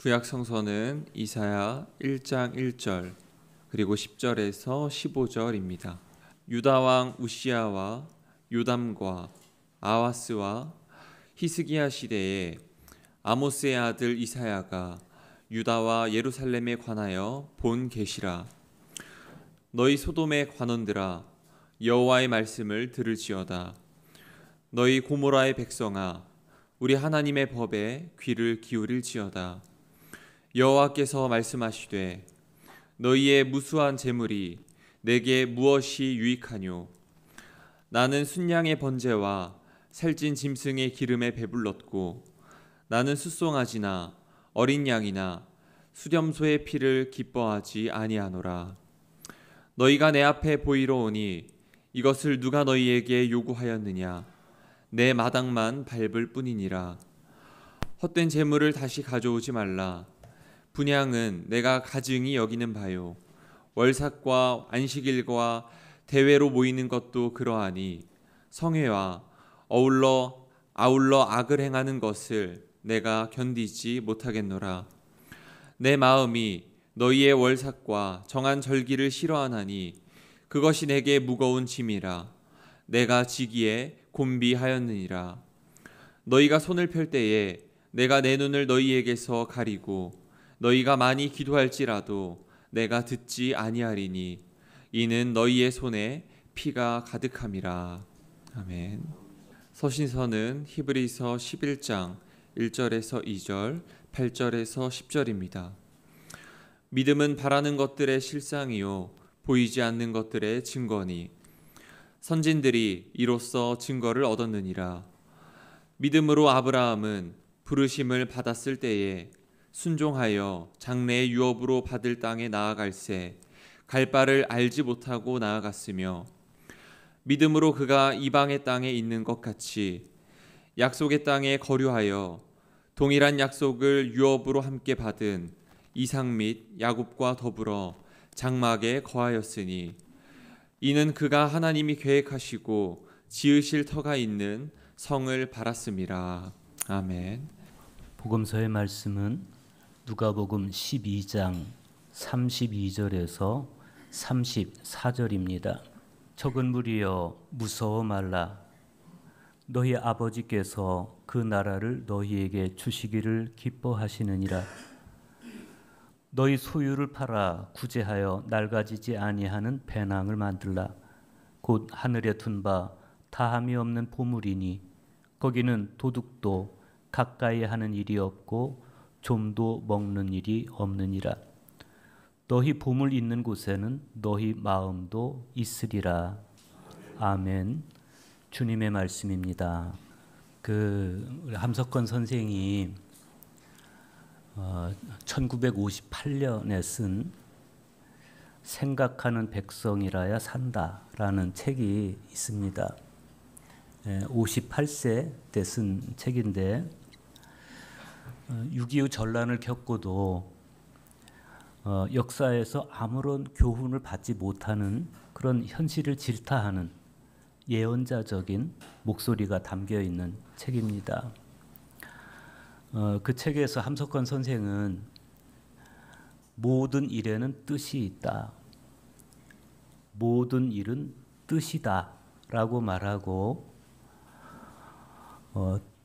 구약 성서는 이사야 1장 1절 그리고 10절에서 15절입니다. 유다 왕 우시야와 요담과 아하스와 히스기야 시대에 아모스의 아들 이사야가 유다와 예루살렘에 관하여 본 계시라. 너희 소돔의 관원들아, 여호와의 말씀을 들을지어다. 너희 고모라의 백성아, 우리 하나님의 법에 귀를 기울일지어다. 여호와께서 말씀하시되 너희의 무수한 재물이 내게 무엇이 유익하뇨? 나는 순양의 번제와 살찐 짐승의 기름에 배불렀고 나는 숫송아지나 어린 양이나 수렴소의 피를 기뻐하지 아니하노라. 너희가 내 앞에 보이러 오니 이것을 누가 너희에게 요구하였느냐? 내 마당만 밟을 뿐이니라. 헛된 재물을 다시 가져오지 말라. 분향은 내가 가증히 여기는 바요. 월삭과 안식일과 대회로 모이는 것도 그러하니 성회와 아울러 악을 행하는 것을 내가 견디지 못하겠노라. 내 마음이 너희의 월삭과 정한 절기를 싫어하나니 그것이 내게 무거운 짐이라. 내가 지기에 곤비하였느니라. 너희가 손을 펼 때에 내가 내 눈을 너희에게서 가리고 너희가 많이 기도할지라도 내가 듣지 아니하리니 이는 너희의 손에 피가 가득함이라. 아멘. 서신서는 히브리서 11장 1절에서 2절, 8절에서 10절입니다. 믿음은 바라는 것들의 실상이요 보이지 않는 것들의 증거니 선진들이 이로써 증거를 얻었느니라. 믿음으로 아브라함은 부르심을 받았을 때에 순종하여 장래의 유업으로 받을 땅에 나아갈새 갈 바를 알지 못하고 나아갔으며 믿음으로 그가 이방의 땅에 있는 것 같이 약속의 땅에 거류하여 동일한 약속을 유업으로 함께 받은 이삭 및 야곱과 더불어 장막에 거하였으니 이는 그가 하나님이 계획하시고 지으실 터가 있는 성을 바랐음이라. 아멘. 복음서의 말씀은 누가복음 12장 32절에서 34절입니다. 적은 무리여 무서워 말라. 너희 아버지께서 그 나라를 너희에게 주시기를 기뻐하시느니라. 너희 소유를 팔아 구제하여 낡아지지 아니하는 배낭을 만들라. 곧 하늘에 둔 바 다함이 없는 보물이니 거기는 도둑도 가까이 하는 일이 없고 좀도 먹는 일이 없느니라. 너희 보물 있는 곳에는 너희 마음도 있으리라. 아멘. 주님의 말씀입니다. 우리 함석권 선생이 1958년에 쓴 생각하는 백성이라야 산다라는 책이 있습니다. 58세 때 쓴 책인데 6.25 전란을 겪고도 역사에서 아무런 교훈을 받지 못하는 그런 현실을 질타하는 예언자적인 목소리가 담겨 있는 책입니다. 그 책에서 함석권 선생은 모든 일에는 뜻이 있다. 모든 일은 뜻이다 라고 말하고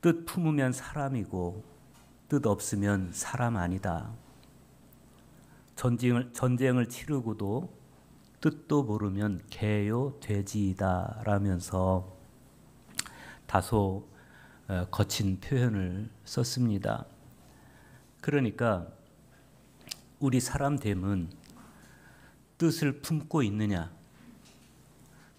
뜻 품으면 사람이고 뜻 없으면 사람 아니다. 전쟁을 치르고도 뜻도 모르면 개요 돼지이다 라면서 다소 거친 표현을 썼습니다. 그러니까 우리 사람됨은 뜻을 품고 있느냐,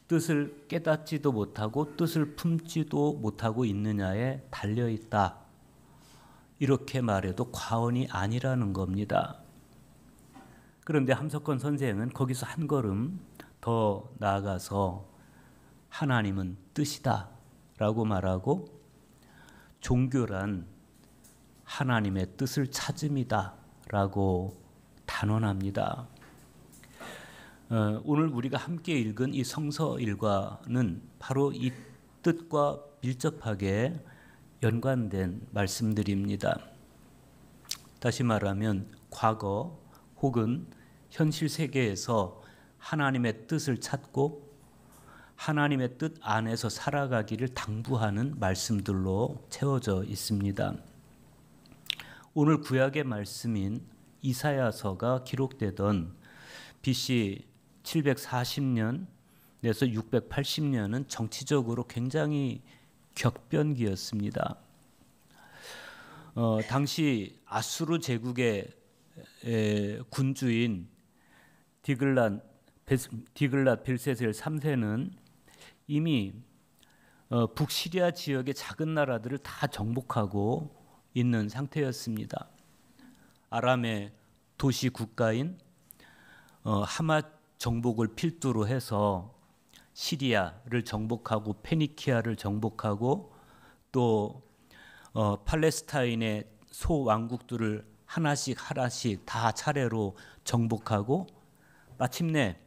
뜻을 깨닫지도 못하고 뜻을 품지도 못하고 있느냐에 달려있다. 이렇게 말해도 과언이 아니라는 겁니다. 그런데 함석권 선생은 거기서 한 걸음 더 나아가서 하나님은 뜻이다 라고 말하고 종교란 하나님의 뜻을 찾음이다 라고 단언합니다. 오늘 우리가 함께 읽은 이 성서 일과는 바로 이 뜻과 밀접하게 연관된 말씀들입니다. 다시 말하면 과거 혹은 현실 세계에서 하나님의 뜻을 찾고 하나님의 뜻 안에서 살아가기를 당부하는 말씀들로 채워져 있습니다. 오늘 구약의 말씀인 이사야서가 기록되던 BC 740년 내서 680년은 정치적으로 굉장히 격변기였습니다. 당시 아수르 제국의 군주인 디글랏 빌세셀 3세는 이미 북시리아 지역의 작은 나라들을 다 정복하고 있는 상태였습니다. 아람의 도시 국가인 하맛 정복을 필두로 해서 시리아를 정복하고 페니키아를 정복하고 또 팔레스타인의 소왕국들을 하나씩 다 차례로 정복하고 마침내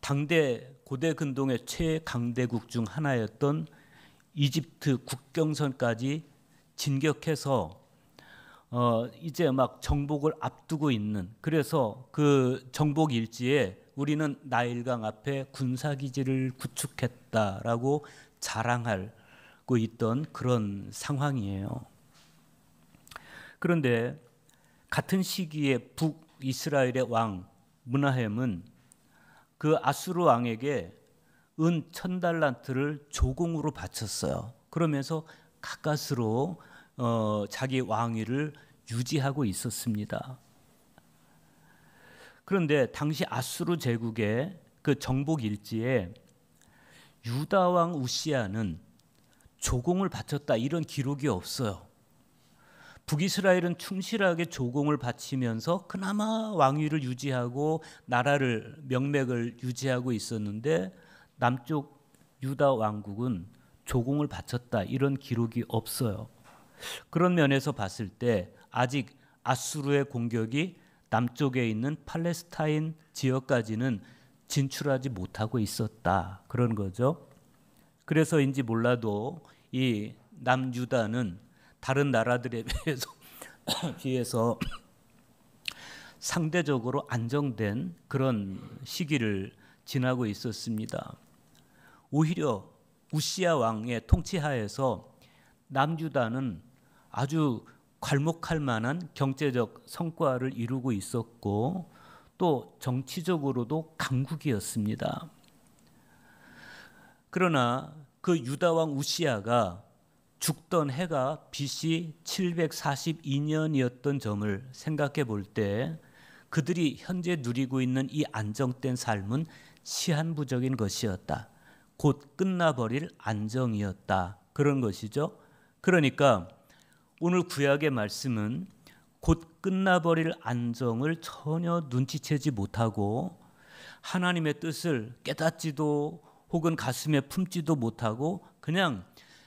당대 고대 근동의 최강대국 중 하나였던 이집트 국경선까지 진격해서 이제 막 정복을 앞두고 있는, 그래서 그 정복 일지에 우리는 나일강 앞에 군사기지를 구축했다라고 자랑하고 있던 그런 상황이에요. 그런데 같은 시기에 북이스라엘의 왕 므나헴은 그 아수르 왕에게 은 1000달란트를 조공으로 바쳤어요. 그러면서 가까스로 자기 왕위를 유지하고 있었습니다. 그런데 당시 아수르 제국의 그 정복 일지에 유다 왕 우시야는 조공을 바쳤다 이런 기록이 없어요. 북이스라엘은 충실하게 조공을 바치면서 그나마 왕위를 유지하고 나라를 명맥을 유지하고 있었는데 남쪽 유다 왕국은 조공을 바쳤다 이런 기록이 없어요. 그런 면에서 봤을 때 아직 아수르의 공격이 남쪽에 있는 팔레스타인 지역까지는 진출하지 못하고 있었다 그런 거죠. 그래서인지 몰라도 이 남유다는 다른 나라들에 비해서 상대적으로 안정된 그런 시기를 지나고 있었습니다. 오히려 우시야 왕의 통치하에서 남유다는 아주 괄목할 만한 경제적 성과를 이루고 있었고 또 정치적으로도 강국이었습니다. 그러나 그 유다 왕 우시야가 죽던 해가 BC 742년이었던 점을 생각해 볼 때 그들이 현재 누리고 있는 이 안정된 삶은 시한부적인 것이었다. 곧 끝나버릴 안정이었다. 그런 것이죠. 그러니까 오늘 구약의 말씀은 곧 끝나버릴 안정을 전혀 눈치채지 못하고 하나님의 뜻을 깨닫지도 혹은 가슴에 품지도 못하고 그냥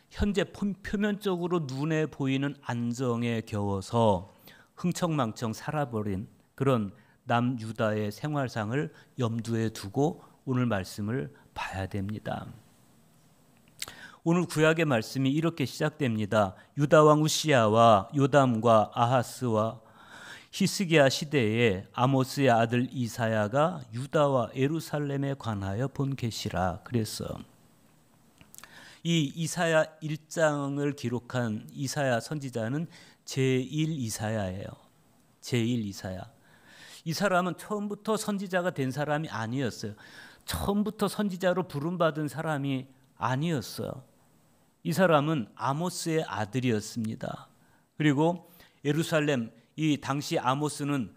현재 표면적으로 눈에 보이는 안정에 겨워서 흥청망청 살아버린 그런 남유다의 생활상을 염두에 두고 오늘 말씀을 봐야 됩니다. 오늘 구약의 말씀이 이렇게 시작됩니다. 유다 왕 우시야와 요담과 아하스와 히스기야 시대에 아모스의 아들 이사야가 유다와 예루살렘에 관하여 본 계시라 그랬어. 이 이사야 1장을 기록한 이사야 선지자는 제1 이사야예요. 제1 이사야. 이 사람은 처음부터 선지자가 된 사람이 아니었어요. 처음부터 선지자로 부름받은 사람이 아니었어요. 이 사람은 아모스의 아들이었습니다. 그리고 예루살렘, 이 당시 아모스는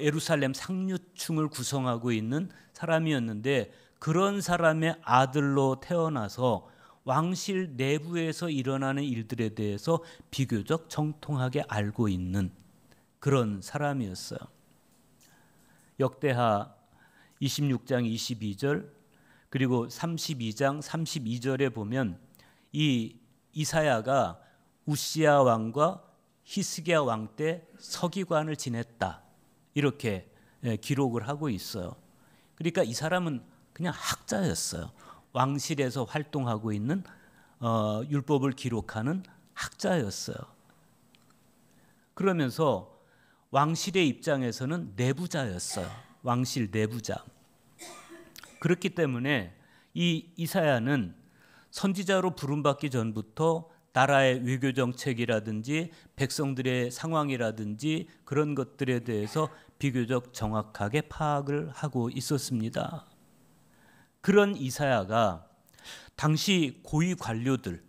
예루살렘 상류층을 구성하고 있는 사람이었는데 그런 사람의 아들로 태어나서 왕실 내부에서 일어나는 일들에 대해서 비교적 정통하게 알고 있는 그런 사람이었어요. 역대하 26장 22절 그리고 32장 32절에 보면 이 이사야가 우시야 왕과 히스기야 왕 때 서기관을 지냈다 이렇게 기록을 하고 있어요. 그러니까 이 사람은 그냥 학자였어요. 왕실에서 활동하고 있는 율법을 기록하는 학자였어요. 그러면서 왕실의 입장에서는 내부자였어요. 왕실 내부자. 그렇기 때문에 이 이사야는 선지자로 부름받기 전부터 나라의 외교 정책이라든지 백성들의 상황이라든지 그런 것들에 대해서 비교적 정확하게 파악을 하고 있었습니다. 그런 이사야가 당시 고위 관료들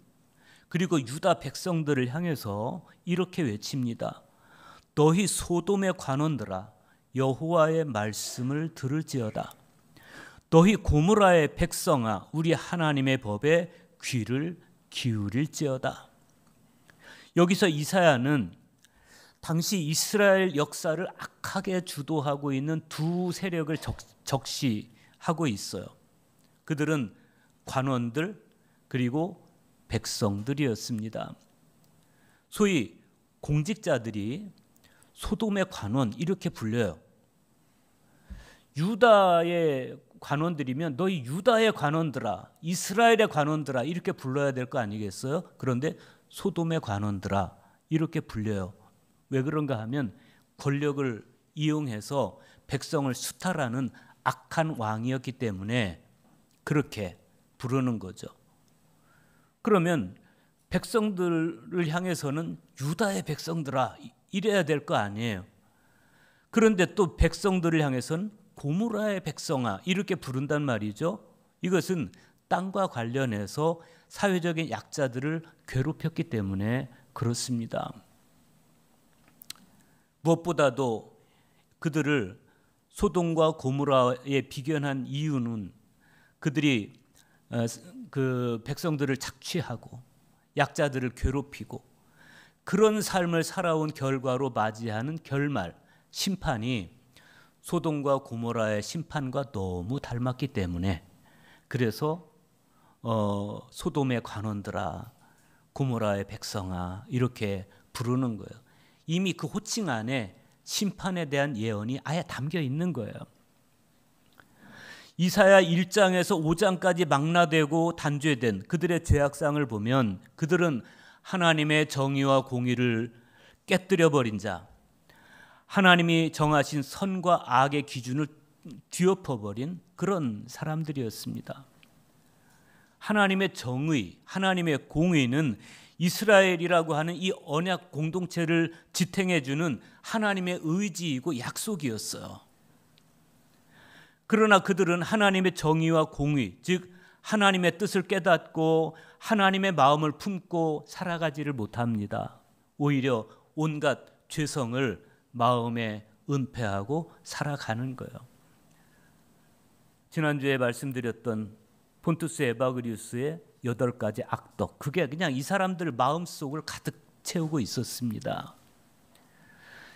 그리고 유다 백성들을 향해서 이렇게 외칩니다. 너희 소돔의 관원들아 여호와의 말씀을 들을지어다. 너희 고모라의 백성아 우리 하나님의 법에 귀를 기울일지어다. 여기서 이사야는 당시 이스라엘 역사를 악하게 주도하고 있는 두 세력을 적시하고 있어요. 그들은 관원들 그리고 백성들이었습니다. 소위 공직자들이 소돔의 관원 이렇게 불려요. 유다의 관원들이면 너희 유다의 관원들아 이스라엘의 관원들아 이렇게 불러야 될 거 아니겠어요? 그런데 소돔의 관원들아 이렇게 불려요. 왜 그런가 하면 권력을 이용해서 백성을 수탈하는 악한 왕이었기 때문에 그렇게 부르는 거죠. 그러면 백성들을 향해서는 유다의 백성들아 이래야 될 거 아니에요. 그런데 또 백성들을 향해서는 고모라의 백성아 이렇게 부른단 말이죠. 이것은 땅과 관련해서 사회적인 약자들을 괴롭혔기 때문에 그렇습니다. 무엇보다도 그들을 소돔과 고모라에 비견한 이유는 그들이 그 백성들을 착취하고 약자들을 괴롭히고 그런 삶을 살아온 결과로 맞이하는 결말, 심판이 소돔과 고모라의 심판과 너무 닮았기 때문에 그래서 소돔의 관원들아 고모라의 백성아 이렇게 부르는 거예요. 이미 그 호칭 안에 심판에 대한 예언이 아예 담겨 있는 거예요. 이사야 1장에서 5장까지 망라되고 단죄된 그들의 죄악상을 보면 그들은 하나님의 정의와 공의를 깨뜨려 버린 자, 하나님이 정하신 선과 악의 기준을 뒤엎어버린 그런 사람들이었습니다. 하나님의 정의, 하나님의 공의는 이스라엘이라고 하는 이 언약 공동체를 지탱해주는 하나님의 의지이고 약속이었어요. 그러나 그들은 하나님의 정의와 공의, 즉 하나님의 뜻을 깨닫고 하나님의 마음을 품고 살아가지를 못합니다. 오히려 온갖 죄성을 마음에 은폐하고 살아가는 거예요. 지난주에 말씀드렸던 폰투스 에바그리우스의 8가지 악덕, 그게 그냥 이 사람들 마음속을 가득 채우고 있었습니다.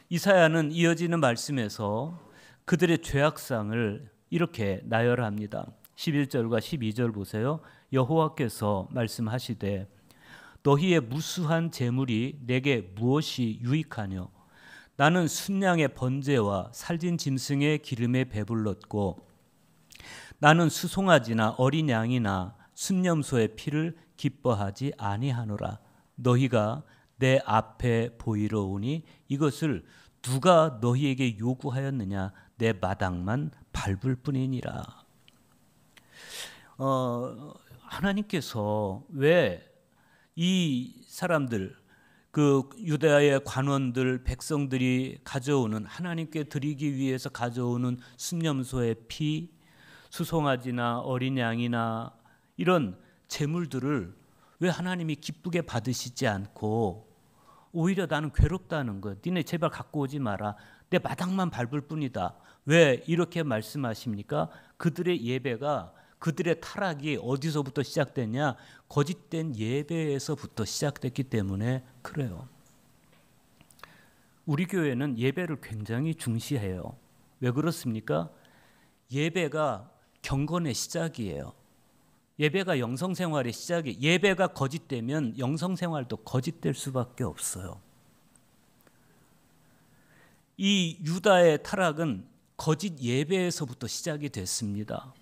이사야는 이어지는 말씀에서 그들의 죄악상을 이렇게 나열합니다. 11절과 12절 보세요. 여호와께서 말씀하시되 너희의 무수한 재물이 내게 무엇이 유익하뇨? 나는 순양의 번제와 살진 짐승의 기름에 배불렀고 나는 수송아지나 어린 양이나 순념소의 피를 기뻐하지 아니하노라. 너희가 내 앞에 보이러 오니 이것을 누가 너희에게 요구하였느냐? 내 마당만 밟을 뿐이니라. 하나님께서 왜 이 사람들 그 유다의 관원들 백성들이 가져오는 하나님께 드리기 위해서 가져오는 순념소의 피, 수송아지나 어린 양이나 이런 제물들을 왜 하나님이 기쁘게 받으시지 않고 오히려 나는 괴롭다는 거예요. 니네 제발 갖고 오지 마라. 내 마당만 밟을 뿐이다. 왜 이렇게 말씀하십니까? 그들의 예배가 그들의 타락이 어디서부터 시작됐냐? 거짓된 예배에서부터 시작됐기 때문에 그래요. 우리 교회는 예배를 굉장히 중시해요. 왜 그렇습니까? 예배가 경건의 시작이에요. 예배가 영성생활의 시작이에요. 예배가 거짓되면 영성생활도 거짓될 수밖에 없어요. 이 유다의 타락은 거짓 예배에서부터 시작이 됐습니다.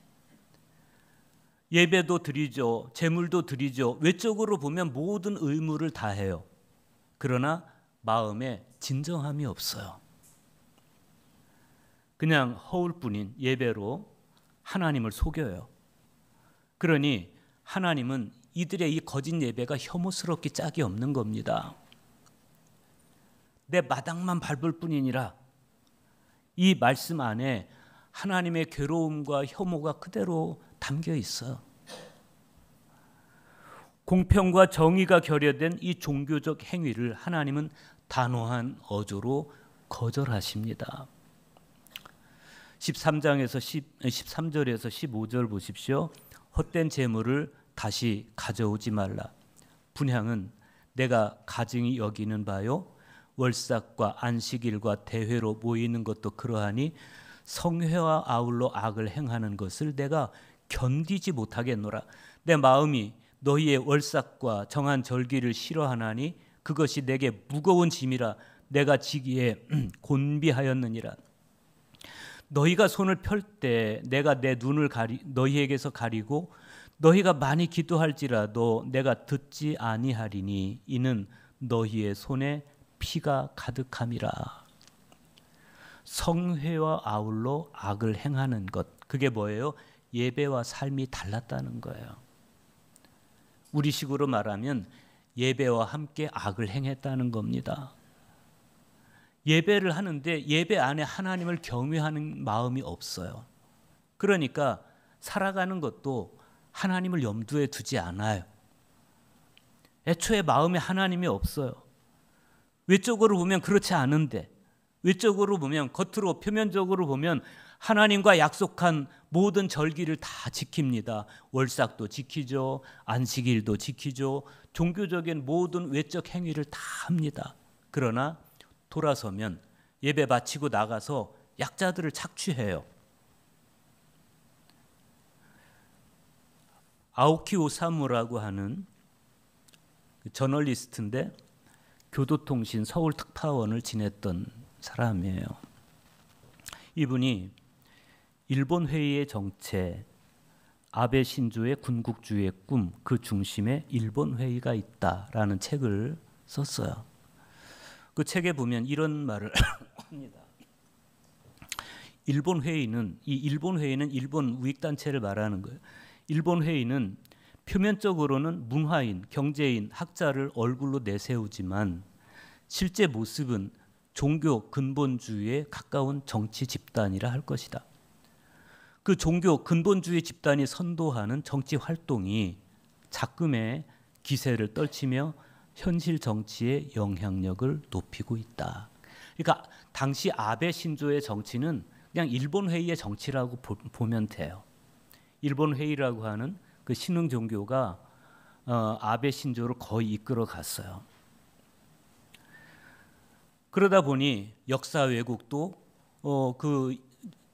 예배도 드리죠. 제물도 드리죠. 외적으로 보면 모든 의무를 다해요. 그러나 마음에 진정함이 없어요. 그냥 허울뿐인 예배로 하나님을 속여요. 그러니 하나님은 이들의 이 거짓 예배가 혐오스럽기 짝이 없는 겁니다. 내 마당만 밟을 뿐이니라. 이 말씀 안에 하나님의 괴로움과 혐오가 그대로 담겨 있어요. 공평과 정의가 결여된 이 종교적 행위를 하나님은 단호한 어조로 거절하십니다. 13절에서 15절 보십시오. 헛된 재물을 다시 가져오지 말라. 분향은 내가 가증히 여기는 바요. 월삭과 안식일과 대회로 모이는 것도 그러하니 성회와 아울러 악을 행하는 것을 내가 견디지 못하겠노라. 내 마음이 너희의 월삭과 정한 절기를 싫어하나니 그것이 내게 무거운 짐이라 내가 지기에 곤비하였느니라. 너희가 손을 펼 때 내가 내 눈을 너희에게서 가리고 너희가 많이 기도할지라도 내가 듣지 아니하리니 이는 너희의 손에 피가 가득함이라. 성회와 아울러 악을 행하는 것, 그게 뭐예요? 예배와 삶이 달랐다는 거예요. 우리식으로 말하면 예배와 함께 악을 행했다는 겁니다. 예배를 하는데 예배 안에 하나님을 경외하는 마음이 없어요. 그러니까 살아가는 것도 하나님을 염두에 두지 않아요. 애초에 마음에 하나님이 없어요. 외적으로 보면 그렇지 않은데, 외적으로 보면, 겉으로 표면적으로 보면 하나님과 약속한 모든 절기를 다 지킵니다. 월삭도 지키죠. 안식일도 지키죠. 종교적인 모든 외적 행위를 다 합니다. 그러나 돌아서면 예배 마치고 나가서 약자들을 착취해요. 아오키 오사무라고 하는 저널리스트인데 교도통신 서울특파원을 지냈던 사람이에요. 이분이 일본 회의의 정체, 아베 신조의 군국주의의 꿈, 그 중심에 일본 회의가 있다라는 책을 썼어요. 그 책에 보면 이런 말을 합니다. 일본 회의는 일본 우익단체를 말하는 거예요. 일본 회의는 표면적으로는 문화인, 경제인, 학자를 얼굴로 내세우지만 실제 모습은 종교 근본주의에 가까운 정치 집단이라 할 것이다. 그 종교 근본주의 집단이 선도하는 정치 활동이 작금의 기세를 떨치며 현실 정치의 영향력을 높이고 있다. 그러니까 당시 아베 신조의 정치는 그냥 일본 회의의 정치라고 보면 돼요. 일본 회의라고 하는 그 신흥 종교가 아베 신조를 거의 이끌어 갔어요. 그러다 보니 역사 왜곡도 그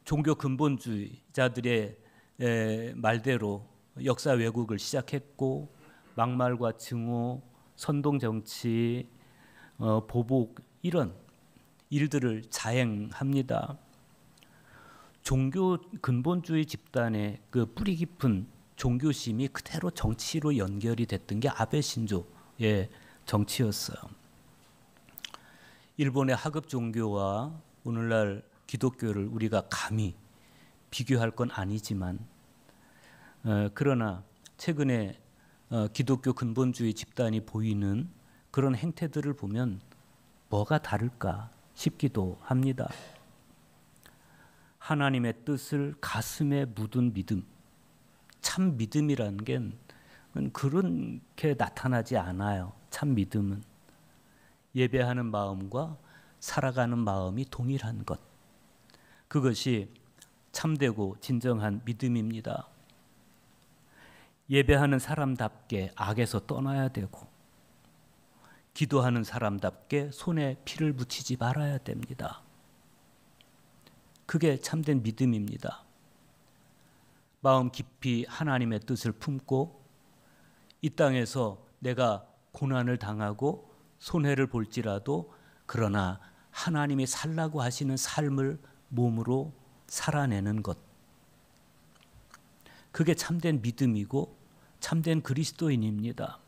종교 근본주의자들의 말대로 역사 왜곡을 시작했고, 막말과 증오, 선동정치, 보복 이런 일들을 자행합니다. 종교 근본주의 집단의 그 뿌리 깊은 종교심이 그대로 정치로 연결이 됐던 게 아베 신조의 정치였어요. 일본의 하급 종교와 오늘날 기독교를 우리가 감히 비교할 건 아니지만, 그러나 최근에 기독교 근본주의 집단이 보이는 그런 행태들을 보면 뭐가 다를까 싶기도 합니다. 하나님의 뜻을 가슴에 묻은 믿음, 참 믿음이라는 게 그렇게 나타나지 않아요. 참 믿음은 예배하는 마음과 살아가는 마음이 동일한 것, 그것이 참되고 진정한 믿음입니다. 예배하는 사람답게 악에서 떠나야 되고, 기도하는 사람답게 손에 피를 묻히지 말아야 됩니다. 그게 참된 믿음입니다. 마음 깊이 하나님의 뜻을 품고 이 땅에서 내가 고난을 당하고 손해를 볼지라도 그러나 하나님이 살라고 하시는 삶을 몸으로 살아내는 것, 그게 참된 믿음이고 참된 그리스도인입니다.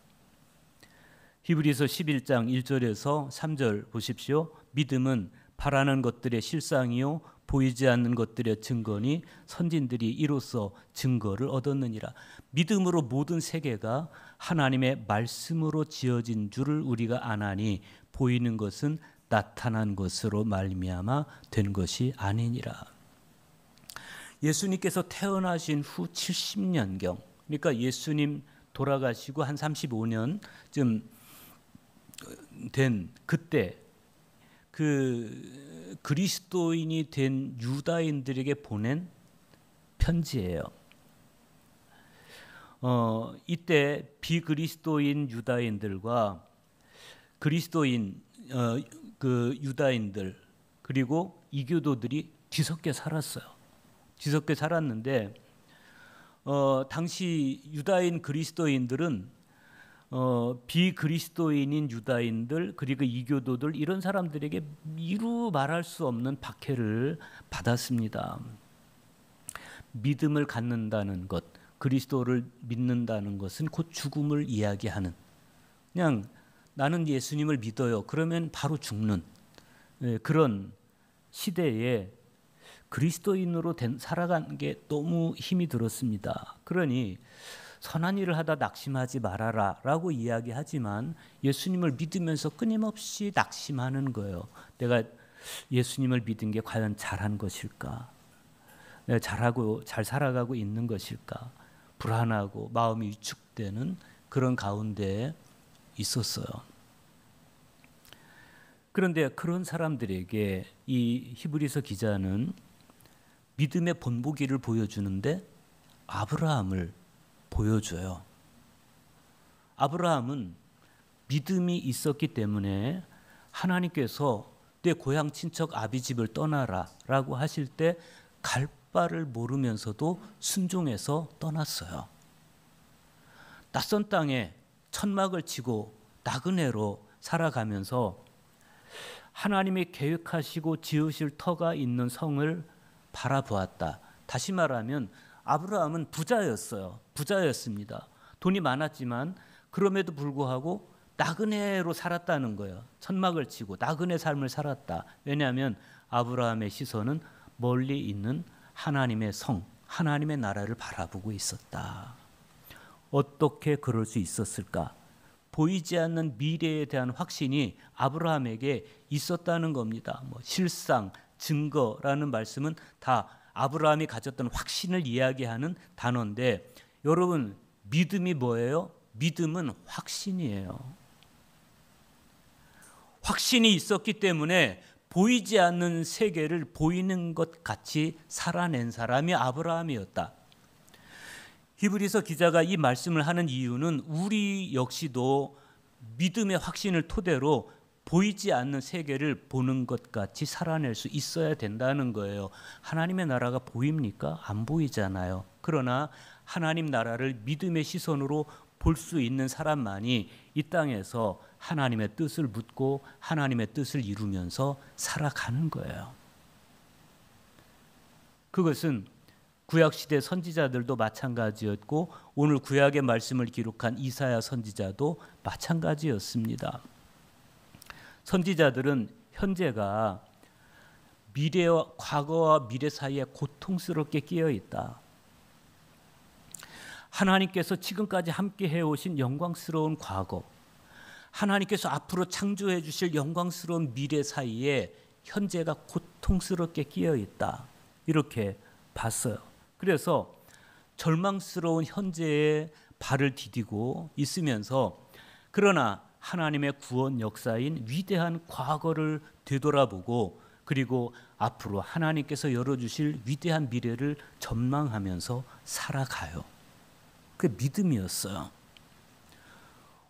히브리서 11장 1절에서 3절 보십시오. 믿음은 바라는 것들의 실상이요 보이지 않는 것들의 증거니 선진들이 이로써 증거를 얻었느니라. 믿음으로 모든 세계가 하나님의 말씀으로 지어진 줄을 우리가 아나니 보이는 것은 나타난 것으로 말미암아 된 것이 아니니라. 예수님께서 태어나신 후 70년경, 그러니까 예수님 돌아가시고 한 35년쯤 된 그때 그 그리스도인이 된 유다인들에게 보낸 편지예요. 이때 비그리스도인 유다인들과 그리스도인 그 유다인들 그리고 이교도들이 뒤섞여 살았어요. 뒤섞여 살았는데 당시 유다인 그리스도인들은 비그리스도인인 유다인들 그리고 이교도들 이런 사람들에게 이루 말할 수 없는 박해를 받았습니다. 믿음을 갖는다는 것, 그리스도를 믿는다는 것은 곧 죽음을 이야기하는, 그냥 나는 예수님을 믿어요 그러면 바로 죽는 그런 시대에 그리스도인으로 살아가는 게 너무 힘이 들었습니다. 그러니 선한 일을 하다 낙심하지 말아라 라고 이야기하지만 예수님을 믿으면서 끊임없이 낙심하는 거예요. 내가 예수님을 믿은 게 과연 잘한 것일까? 내가 잘 살아가고 있는 것일까? 불안하고 마음이 위축되는 그런 가운데 있었어요. 그런데 그런 사람들에게 이 히브리서 기자는 믿음의 본보기를 보여주는데 아브라함을 보여줘요. 아브라함은 믿음이 있었기 때문에 하나님께서 내 고향 친척 아비 집을 떠나라 라고 하실 때 갈 바를 모르면서도 순종해서 떠났어요. 낯선 땅에 천막을 치고 나그네로 살아가면서 하나님이 계획하시고 지으실 터가 있는 성을 바라보았다. 다시 말하면 아브라함은 부자였습니다. 돈이 많았지만 그럼에도 불구하고 나그네로 살았다는 거예요. 천막을 치고 나그네 삶을 살았다. 왜냐하면 아브라함의 시선은 멀리 있는 하나님의 성, 하나님의 나라를 바라보고 있었다. 어떻게 그럴 수 있었을까? 보이지 않는 미래에 대한 확신이 아브라함에게 있었다는 겁니다. 실상, 증거라는 말씀은 다 아브라함이 가졌던 확신을 이야기하는 단어인데 여러분 믿음이 뭐예요? 믿음은 확신이에요. 확신이 있었기 때문에 보이지 않는 세계를 보이는 것 같이 살아낸 사람이 아브라함이었다. 히브리서 기자가 이 말씀을 하는 이유는 우리 역시도 믿음의 확신을 토대로 보이지 않는 세계를 보는 것 같이 살아낼 수 있어야 된다는 거예요. 하나님의 나라가 보입니까? 안 보이잖아요. 그러나 하나님 나라를 믿음의 시선으로 볼 수 있는 사람만이 이 땅에서 하나님의 뜻을 묻고 하나님의 뜻을 이루면서 살아가는 거예요. 그것은 구약시대 선지자들도 마찬가지였고 오늘 구약의 말씀을 기록한 이사야 선지자도 마찬가지였습니다. 선지자들은 현재가 과거와 미래 사이에 고통스럽게 끼어 있다. 하나님께서 지금까지 함께 해오신 영광스러운 과거, 하나님께서 앞으로 창조해 주실 영광스러운 미래 사이에 현재가 고통스럽게 끼어 있다. 이렇게 봤어요. 그래서 절망스러운 현재에 발을 디디고 있으면서 그러나 하나님의 구원 역사인 위대한 과거를 되돌아보고 그리고 앞으로 하나님께서 열어주실 위대한 미래를 전망하면서 살아가요. 그게 믿음이었어요.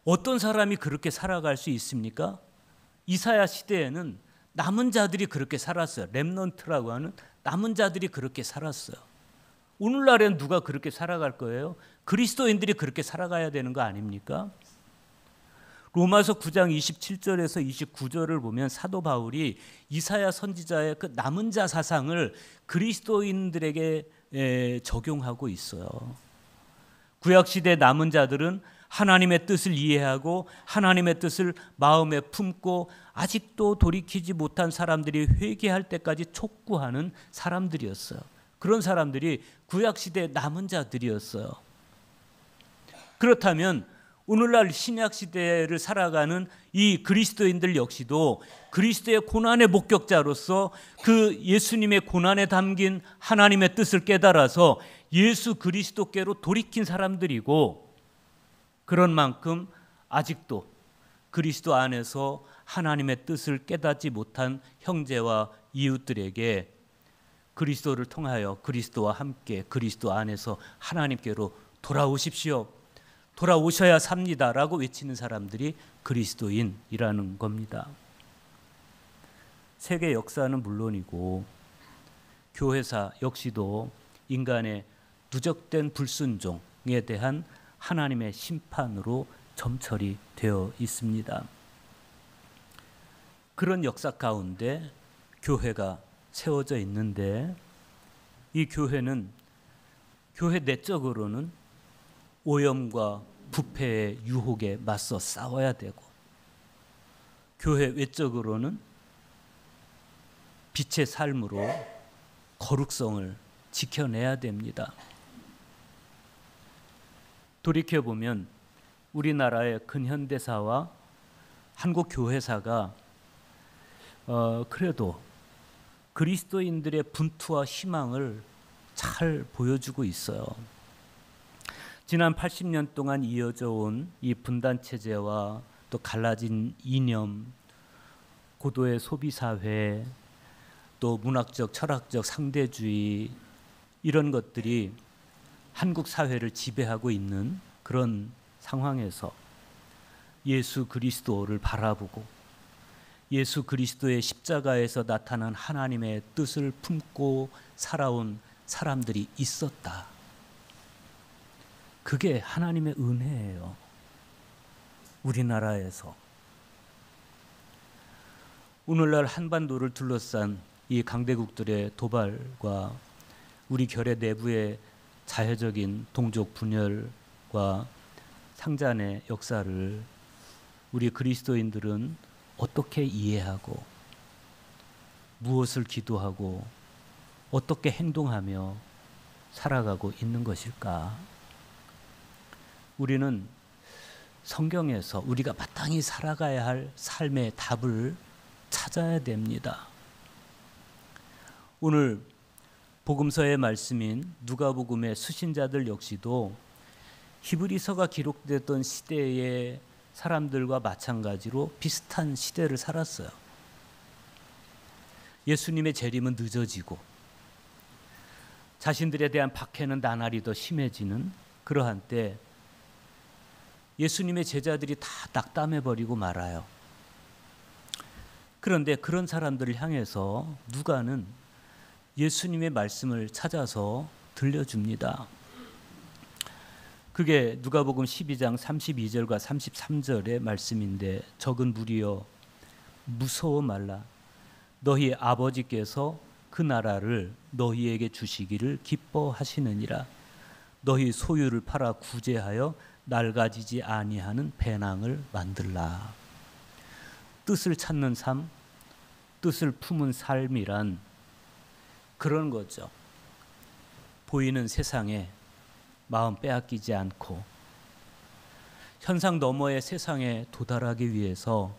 어떤 사람이 그렇게 살아갈 수 있습니까? 이사야 시대에는 남은 자들이 그렇게 살았어요. 렘넌트라고 하는 남은 자들이 그렇게 살았어요. 오늘날엔 누가 그렇게 살아갈 거예요? 그리스도인들이 그렇게 살아가야 되는 거 아닙니까? 로마서 9장 27절에서 29절을 보면 사도 바울이 이사야 선지자의 그 남은 자 사상을 그리스도인들에게 적용하고 있어요. 구약시대 남은 자들은 하나님의 뜻을 이해하고 하나님의 뜻을 마음에 품고 아직도 돌이키지 못한 사람들이 회개할 때까지 촉구하는 사람들이었어요. 그런 사람들이 구약시대의 남은 자들이었어요. 그렇다면 오늘날 신약시대를 살아가는 이 그리스도인들 역시도 그리스도의 고난의 목격자로서 그 예수님의 고난에 담긴 하나님의 뜻을 깨달아서 예수 그리스도께로 돌이킨 사람들이고, 그런 만큼 아직도 그리스도 안에서 하나님의 뜻을 깨닫지 못한 형제와 이웃들에게 그리스도를 통하여 그리스도와 함께 그리스도 안에서 하나님께로 돌아오십시오, 돌아오셔야 삽니다라고 외치는 사람들이 그리스도인이라는 겁니다. 세계 역사는 물론이고 교회사 역시도 인간의 누적된 불순종에 대한 하나님의 심판으로 점철이 되어 있습니다. 그런 역사 가운데 교회가 세워져 있는데, 이 교회는 교회 내적으로는 오염과 부패의 유혹에 맞서 싸워야 되고, 교회 외적으로는 빛의 삶으로 거룩성을 지켜내야 됩니다. 돌이켜보면 우리나라의 근현대사와 한국 교회사가 그래도 그리스도인들의 분투와 희망을 잘 보여주고 있어요. 지난 80년 동안 이어져 온 이 분단 체제와 또 갈라진 이념, 고도의 소비 사회, 또 문학적, 철학적 상대주의, 이런 것들이 한국 사회를 지배하고 있는 그런 상황에서 예수 그리스도를 바라보고 예수 그리스도의 십자가에서 나타난 하나님의 뜻을 품고 살아온 사람들이 있었다. 그게 하나님의 은혜예요. 우리나라에서. 오늘날 한반도를 둘러싼 이 강대국들의 도발과 우리 결의 내부의 자해적인 동족 분열과 상잔의 역사를 우리 그리스도인들은 어떻게 이해하고 무엇을 기도하고 어떻게 행동하며 살아가고 있는 것일까? 우리는 성경에서 우리가 마땅히 살아가야 할 삶의 답을 찾아야 됩니다. 오늘 복음서의 말씀인 누가복음의 수신자들 역시도 히브리서가 기록됐던 시대의 사람들과 마찬가지로 비슷한 시대를 살았어요. 예수님의 재림은 늦어지고 자신들에 대한 박해는 나날이 더 심해지는 그러한 때 예수님의 제자들이 다 낙담해버리고 말아요. 그런데 그런 사람들을 향해서 누가는 예수님의 말씀을 찾아서 들려줍니다. 그게 누가복음 12장 32절과 33절의 말씀인데, 적은 무리여 무서워 말라. 너희 아버지께서 그 나라를 너희에게 주시기를 기뻐하시느니라. 너희 소유를 팔아 구제하여 낡아지지 아니하는 배낭을 만들라. 뜻을 찾는 삶, 뜻을 품은 삶이란 그런 거죠. 보이는 세상에 마음 빼앗기지 않고 현상 너머의 세상에 도달하기 위해서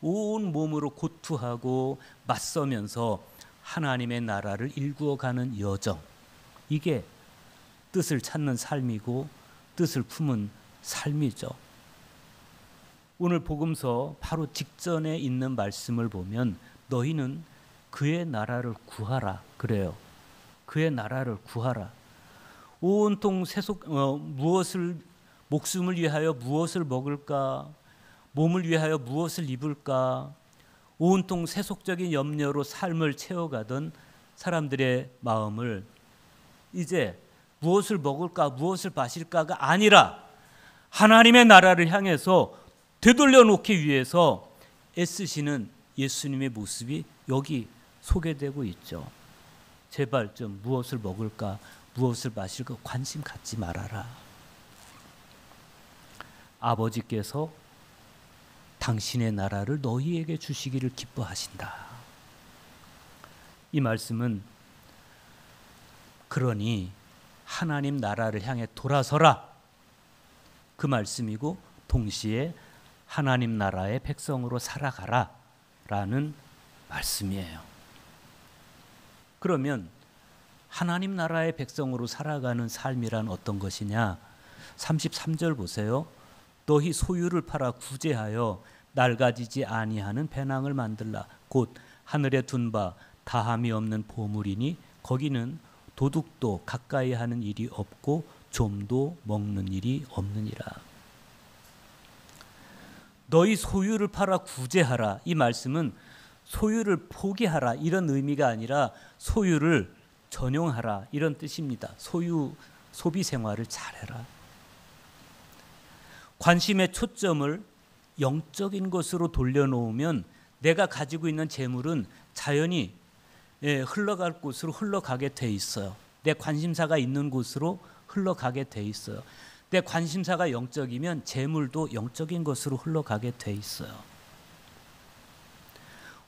온 몸으로 고투하고 맞서면서 하나님의 나라를 일구어가는 여정, 이게 뜻을 찾는 삶이고 뜻을 품은 삶이죠. 오늘 복음서 바로 직전에 있는 말씀을 보면 너희는 그의 나라를 구하라 그래요. 그의 나라를 구하라. 온통 무엇을, 목숨을 위하여 무엇을 먹을까, 몸을 위하여 무엇을 입을까, 온통 세속적인 염려로 삶을 채워가던 사람들의 마음을 이제 무엇을 먹을까, 무엇을 마실까가 아니라 하나님의 나라를 향해서 되돌려 놓기 위해서 애쓰시는 예수님의 모습이 여기 소개되고 있죠. 제발 좀 무엇을 먹을까, 무엇을 마실까 관심 갖지 말아라. 아버지께서 당신의 나라를 너희에게 주시기를 기뻐하신다. 이 말씀은 그러니 하나님 나라를 향해 돌아서라, 그 말씀이고 동시에 하나님 나라의 백성으로 살아가라 라는 말씀이에요. 그러면 하나님 나라의 백성으로 살아가는 삶이란 어떤 것이냐? 33절 보세요. 너희 소유를 팔아 구제하여 낡아지지 아니하는 배낭을 만들라. 곧 하늘에 둔 바 다함이 없는 보물이니 거기는 도둑도 가까이 하는 일이 없고 좀도 먹는 일이 없느니라. 너희 소유를 팔아 구제하라. 이 말씀은 소유를 포기하라 이런 의미가 아니라 소유를 전용하라 이런 뜻입니다. 소비 생활을 잘해라. 관심의 초점을 영적인 것으로 돌려놓으면 내가 가지고 있는 재물은 자연히 흘러갈 곳으로 흘러가게 돼 있어요. 내 관심사가 있는 곳으로 흘러가게 돼 있어요. 내 관심사가 영적이면 재물도 영적인 것으로 흘러가게 돼 있어요.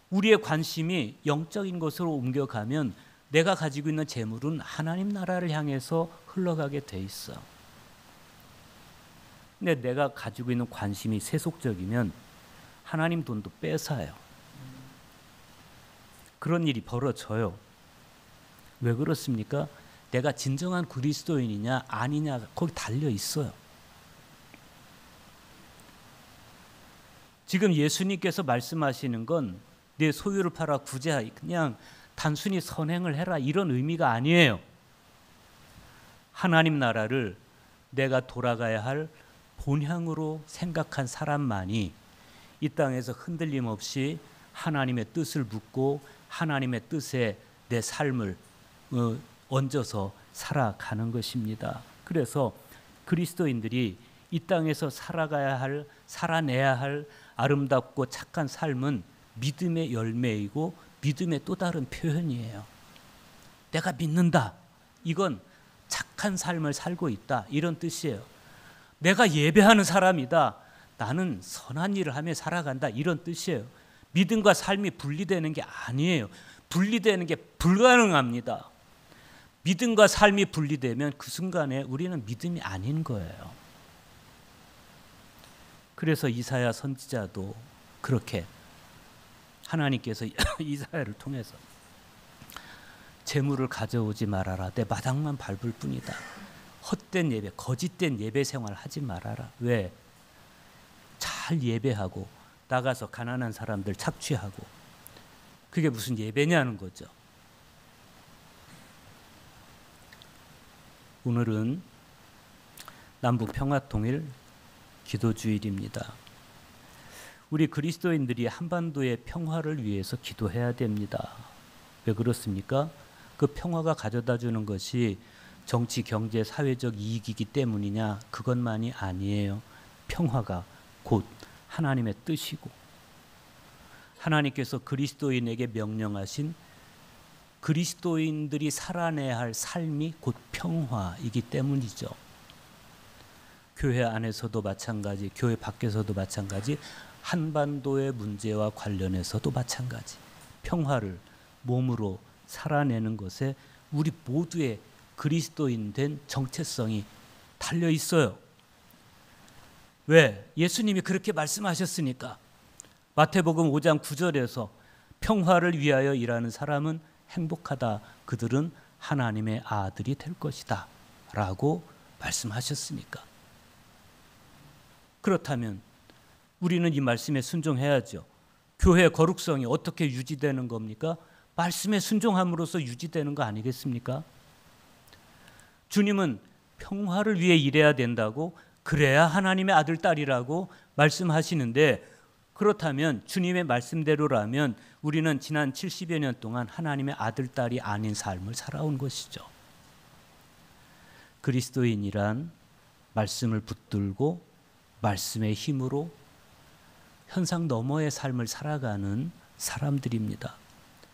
우리의 관심이 영적인 것으로 옮겨가면 내가 가지고 있는 재물은 하나님 나라를 향해서 흘러가게 돼 있어. 근데 내가 가지고 있는 관심이 세속적이면 하나님 돈도 뺏어요. 그런 일이 벌어져요. 왜 그렇습니까? 내가 진정한 그리스도인이냐 아니냐 거기 달려 있어요. 지금 예수님께서 말씀하시는 건 내 소유를 팔아 구제하, 그냥 단순히 선행을 해라 이런 의미가 아니에요. 하나님 나라를 내가 돌아가야 할 본향으로 생각한 사람만이 이 땅에서 흔들림 없이 하나님의 뜻을 묻고 하나님의 뜻에 내 삶을 얹어서 살아가는 것입니다. 그래서 그리스도인들이 이 땅에서 살아내야 할 아름답고 착한 삶은 믿음의 열매이고 믿음의 또 다른 표현이에요. 내가 믿는다. 이건 착한 삶을 살고 있다. 이런 뜻이에요. 내가 예배하는 사람이다. 나는 선한 일을 하며 살아간다. 이런 뜻이에요. 믿음과 삶이 분리되는 게 아니에요. 분리되는 게 불가능합니다. 믿음과 삶이 분리되면 그 순간에 우리는 믿음이 아닌 거예요. 그래서 이사야 선지자도 그렇게 하나님께서 이사야를 통해서 재물을 가져오지 말아라. 내 마당만 밟을 뿐이다. 헛된 예배, 거짓된 예배 생활 하지 말아라. 왜? 잘 예배하고 나가서 가난한 사람들 착취하고 그게 무슨 예배냐는 거죠. 오늘은 남북 평화통일 기도주일입니다. 우리 그리스도인들이 한반도의 평화를 위해서 기도해야 됩니다. 왜 그렇습니까? 그 평화가 가져다 주는 것이 정치, 경제, 사회적 이익이기 때문이냐? 그것만이 아니에요. 평화가 곧 하나님의 뜻이고 하나님께서 그리스도인에게 명령하신 그리스도인들이 살아내야 할 삶이 곧 평화이기 때문이죠. 교회 안에서도 마찬가지, 교회 밖에서도 마찬가지, 한반도의 문제와 관련해서도 마찬가지. 평화를 몸으로 살아내는 것에 우리 모두의 그리스도인 된 정체성이 달려 있어요. 왜? 예수님이 그렇게 말씀하셨으니까. 마태복음 5장 9절에서 평화를 위하여 일하는 사람은 행복하다. 그들은 하나님의 아들이 될 것이다. 라고 말씀하셨으니까. 그렇다면 우리는 이 말씀에 순종해야죠. 교회의 거룩성이 어떻게 유지되는 겁니까? 말씀에 순종함으로써 유지되는 거 아니겠습니까? 주님은 평화를 위해 일해야 된다고, 그래야 하나님의 아들, 딸이라고 말씀하시는데, 그렇다면 주님의 말씀대로라면 우리는 지난 70여 년 동안 하나님의 아들, 딸이 아닌 삶을 살아온 것이죠. 그리스도인이란 말씀을 붙들고 말씀의 힘으로 현상 너머의 삶을 살아가는 사람들입니다.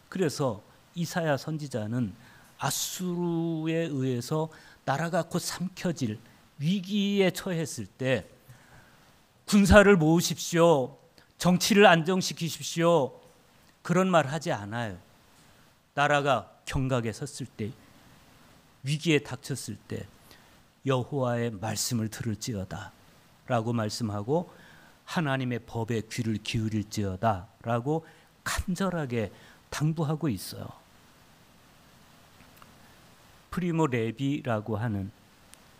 그래서 이사야 선지자는 아수르에 의해서 나라가 곧 삼켜질 위기에 처했을 때 군사를 모으십시오. 정치를 안정시키십시오. 그런 말 하지 않아요. 나라가 경각에 섰을 때, 위기에 닥쳤을 때 여호와의 말씀을 들을지어다 라고 말씀하고 하나님의 법에 귀를 기울일지어다 라고 간절하게 당부하고 있어요. 프리모 레비라고 하는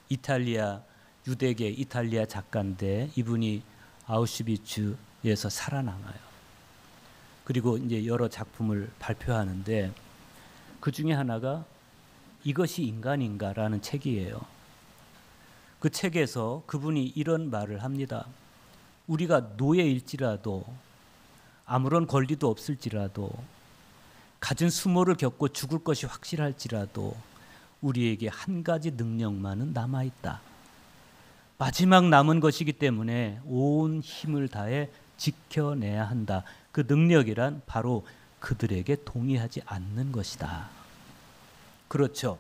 이탈리아 유대계 이탈리아 작가인데 이분이 아우슈비츠에서 살아남아요. 그리고 이제 여러 작품을 발표하는데 그 중에 하나가 이것이 인간인가라는 책이에요. 그 책에서 그분이 이런 말을 합니다. 우리가 노예일지라도 아무런 권리도 없을지라도 갖은 수모를 겪고 죽을 것이 확실할지라도 우리에게 한 가지 능력만은 남아있다. 마지막 남은 것이기 때문에 온 힘을 다해 지켜내야 한다. 그 능력이란 바로 그들에게 동의하지 않는 것이다. 그렇죠.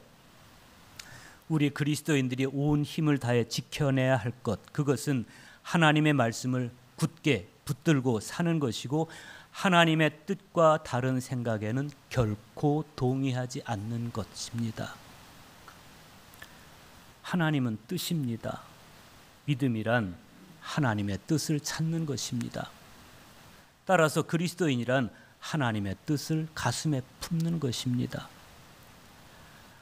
우리 그리스도인들이 온 힘을 다해 지켜내야 할 것, 그것은 하나님의 말씀을 굳게 붙들고 사는 것이고 하나님의 뜻과 다른 생각에는 결코 동의하지 않는 것입니다. 하나님은 뜻입니다. 믿음이란 하나님의 뜻을 찾는 것입니다. 따라서 그리스도인이란 하나님의 뜻을 가슴에 품는 것입니다.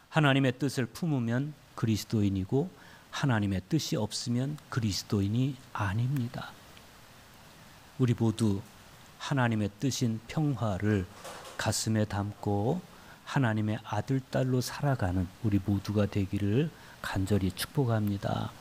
하나님의 뜻을 품으면 그리스도인이고 하나님의 뜻이 없으면 그리스도인이 아닙니다. 우리 모두 하나님의 뜻인 평화를 가슴에 담고 하나님의 아들, 딸로 살아가는 우리 모두가 되기를 간절히 축복합니다.